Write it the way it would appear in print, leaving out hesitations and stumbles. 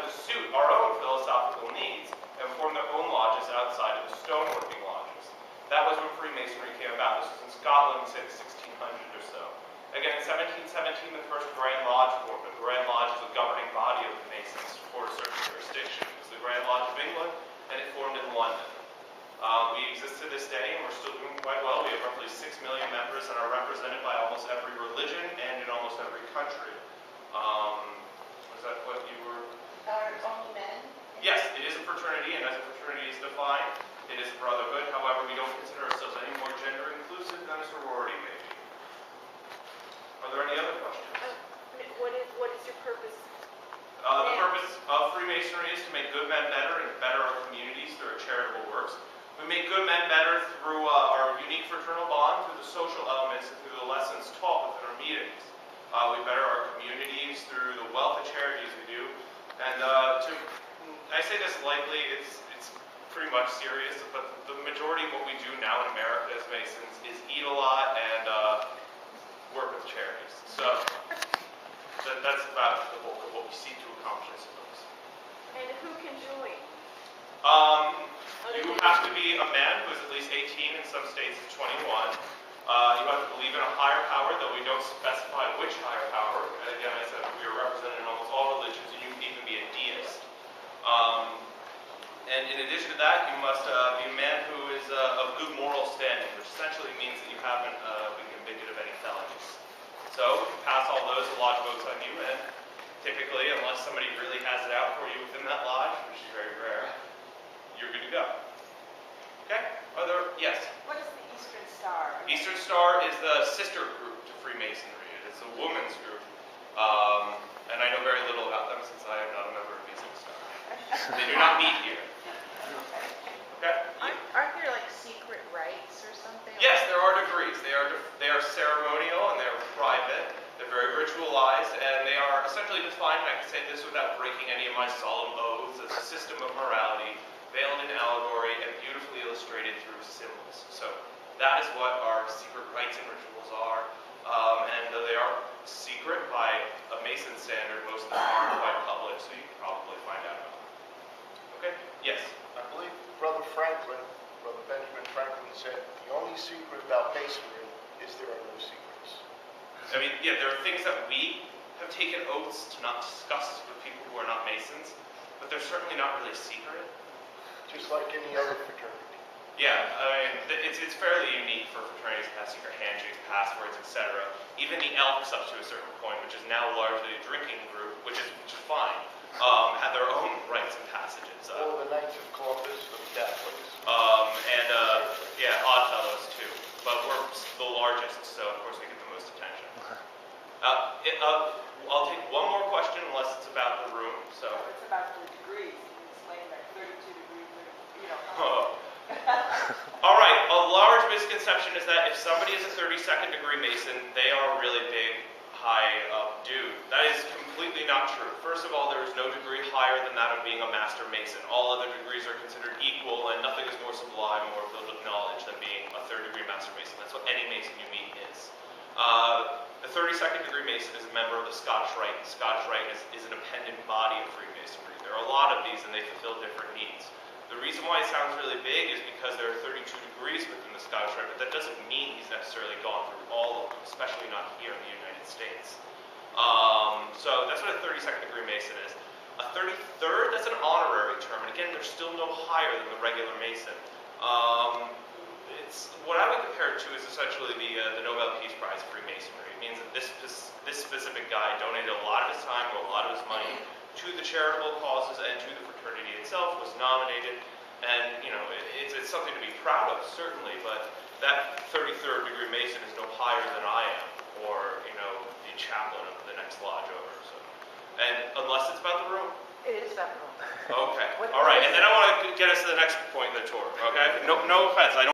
to suit our own philosophical needs and form their own lodges outside of the stoneworking lodges. That was when Freemasonry came about. This was in Scotland, say the 1600s or so. Again, in 1717, the first Grand Lodge formed. The Grand Lodge is a governing body of the Masons for a certain jurisdiction. It was the Grand Lodge of England, and it formed in London. We exist to this day, and we're still doing quite well. We have roughly 6 million members and are represented by almost every religion and in almost every country. Was that what you were? Only men? Yes, it is a fraternity, and as a fraternity is defined, it is a brotherhood. However, we don't consider ourselves any more gender inclusive than a sorority, maybe. Are there any other questions? What is your purpose? The purpose of Freemasonry is to make good men better and better our communities through our charitable works. We make good men better through our unique fraternal bond, through the social elements, and through the lessons taught within our meetings. We better our communities through the wealth of charities we do. And I say this lightly, it's pretty much serious, but the majority of what we do now in America as Masons is eat a lot and work with charities. So that's about the bulk of what we seek to accomplish, I suppose. And who can join? You have to be a man who is at least 18, in some states it's 21. You have to believe in a higher power, though we don't specify which higher power. And again, I said we are represented in almost all religions, and you can even be a deist. And in addition to that, you must be a man who is of good moral standing, which essentially means that you haven't been convicted of any felonies. So, if you pass all those, the lodge votes on you, and typically, unless somebody really has it out for you within that lodge, which is very rare, you're good to go. Okay? Are there? Yes? What is the Eastern Star? Eastern Star is the sister group to Freemasonry. It's a woman's group. And I know very little about them since I am not a member of Eastern Star. They do not meet here. Okay? Aren't there like secret rites or something? Yes, there are degrees. They are ceremonial and they are private. They're very ritualized, and they are essentially defined, and I can say this without breaking any of my solemn oaths, as a system of morality, veiled in allegory, and beautifully illustrated through symbols. So that is what our secret rites and rituals are. And though they are secret by a Mason standard, most of them are quite public, so you can probably find out about them. Okay? Yes? I believe Brother Benjamin Franklin said, the only secret about Masonry is there are no secrets. I mean, yeah, there are things that we have taken oaths to not discuss with people who are not Masons, but they're certainly not really secret. Just like any other fraternity. Yeah, I mean, it's fairly unique for fraternities to have secret handshakes, passwords, etc. Even the Elks, up to a certain point, which is now largely a drinking group, which is fine, have their own rites and passages. All the Knights of Columbus, the Catholics. Yeah, Oddfellows too. But we're the largest, so of course we get the most attention. I'll take one more question, unless it's about the room. So. It's about the degrees. You explained that 32 degrees, you know. All right, a large misconception is that if somebody is a 32nd degree Mason, they are a really big, high dude. That is completely not true. First of all, there is no degree higher than that of being a Master Mason. All other degrees are considered equal, and nothing is more sublime or filled with knowledge than being a 3rd degree Master Mason. That's what any Mason you meet is. The 32nd degree Mason is a member of the Scottish Rite. The Scottish Rite is an appendant body of Freemasonry. There are a lot of these, and they fulfill different needs. The reason why it sounds really big is because there are 32 degrees within the Scottish Rite, but that doesn't mean he's necessarily gone through all of them, especially not here in the United States. So that's what a 32nd degree Mason is. A 33rd, that's an honorary term, and again, they're still no higher than the regular Mason. It's what I would compare it to is essentially the Nobel Peace Prize of Freemasonry. It means that this specific guy donated a lot of his time or a lot of his money to the charitable causes and to the fraternity itself, was nominated, and you know it's something to be proud of, certainly, but that 33rd degree Mason is no higher than I am, or you know, the chaplain of the next lodge over. So, and unless it's about the room. It is about the room. Okay. All right, and then I want to get us to the next point in the tour. Okay. No offense. I don't.